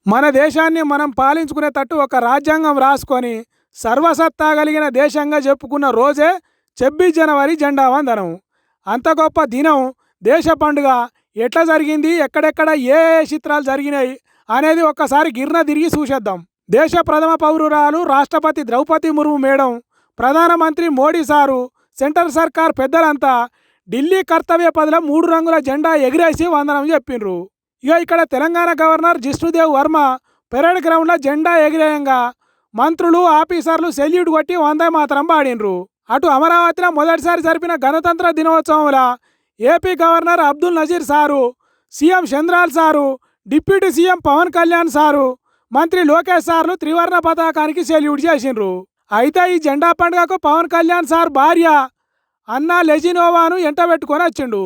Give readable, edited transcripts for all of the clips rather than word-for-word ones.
మన దేశాన్ని మనం పాలించుకునేటట్టు ఒక రాజ్యాంగం రాసుకొని సర్వసత్తా కలిగిన దేశంగా చెప్పుకున్న రోజే 26 జనవరి జెండా వందనం. అంత గొప్ప దినం, దేశ పండుగ ఎట్లా జరిగింది, ఎక్కడెక్కడ ఏ ఏ చిత్రాలు జరిగినాయి అనేది ఒక్కసారి గిర్న తిరిగి చూసేద్దాం. దేశ ప్రథమ పౌరురాలు రాష్ట్రపతి ద్రౌపది ముర్ము మేడం, ప్రధానమంత్రి మోడీ సారు, సెంట్రల్ సర్కార్ పెద్దలంతా ఢిల్లీ కర్తవ్య పదిలో 3 రంగుల జెండా ఎగిరేసి వందనం చెప్పిండ్రు. ఇక ఇక్కడ తెలంగాణ గవర్నర్ జిష్ణుదేవ్ వర్మ పెరేడ్ గ్రౌండ్లో జెండా ఎగిరేయంగా మంత్రులు ఆఫీసర్లు సెల్యూట్ కొట్టి వందే మాతరం పాడినరు. అటు అమరావతిలో మొదటిసారి జరిపిన గణతంత్ర దినోత్సవంలో AP governor Abdul Nazir sir, CM చంద్రాల్ sir, deputy CM Pawan Kalyan sir, మంత్రి లోకేష్ సార్లు త్రివర్ణ పతాకానికి సెల్యూట్ చేసిండ్రు. అయితే ఈ జెండా పండుగకు పవన్ కళ్యాణ్ సార్ భార్య అన్నా లెజినోవాను ఎంటబెట్టుకొని వచ్చిండు.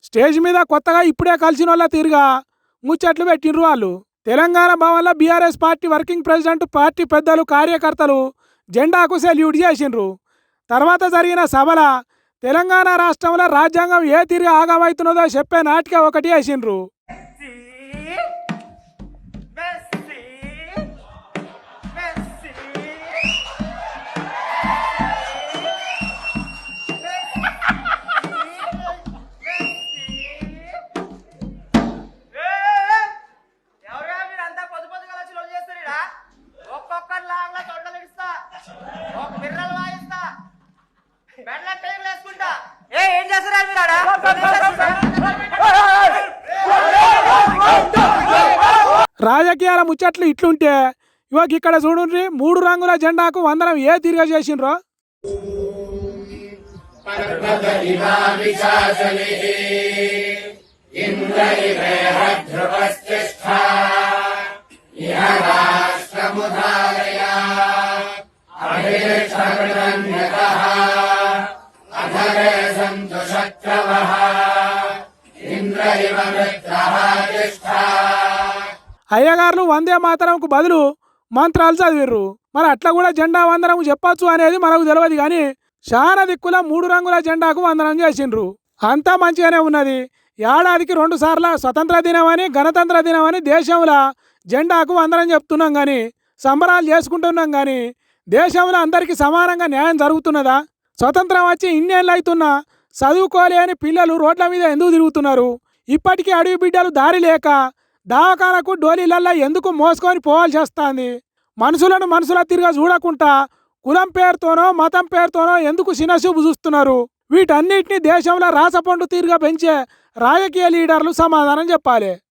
స్టేజ్ మీద కొత్తగా ఇప్పుడే కలిసిన వాళ్ళ తీరుగా ముచ్చట్లు పెట్టిండ్రు వాళ్ళు. తెలంగాణ భవన్లో BRS party working president, party పెద్దలు, కార్యకర్తలు జెండాకు సెల్యూట్ చేసిండ్రు. తర్వాత జరిగిన సభల తెలంగాణ రాష్ట్రంలో రాజ్యాంగం ఏ తీరుగా ఆగమవుతున్నదో చెప్పే నాటిక ఒకటి వేసిండ్రు. రాజకీయాల ముచ్చట్లు ఇట్లుంటే ఇవాళ ఇక్కడ చూడండి, 3 రంగుల జెండాకు వందనం ఏ తీరుగా చేసిండ్రో. అయ్యగారులు వందే మాతరంకు బదులు మంత్రాలు చదివిర్రు. మరి అట్లా కూడా జెండా వందనం చెప్పచ్చు అనేది మనకు తెలియదు, కానీ చాలా దిక్కుల 3 రంగుల జెండాకు వందనం చేసిండ్రు. అంతా మంచిగానే ఉన్నది. ఏడాదికి 2 సార్లు స్వతంత్ర దినం అని, గణతంత్ర దినం అని దేశంలో జెండాకు వందనం చెప్తున్నాం, కానీ సంబరాలు చేసుకుంటున్నాం, కానీ దేశంలో అందరికీ సమానంగా న్యాయం జరుగుతున్నదా? స్వతంత్రం వచ్చి ఇన్నేళ్ళు అవుతున్నా చదువుకోలేని పిల్లలు రోడ్ల మీద ఎందుకు తిరుగుతున్నారు? ఇప్పటికీ అడవి బిడ్డలు దారి లేక దవాఖానకు డోలీలల్లో ఎందుకు మోసుకొని పోవాల్సి వస్తుంది? మనుషులను మనుషుల తిరిగా చూడకుండా కులం పేరుతోనో మతం పేరుతోనో ఎందుకు చిన్నచూపు చూస్తున్నారు? వీటన్నిటిని దేశంలో రాసపండు తీరుగా పెంచే రాజకీయ లీడర్లు సమాధానం చెప్పాలి.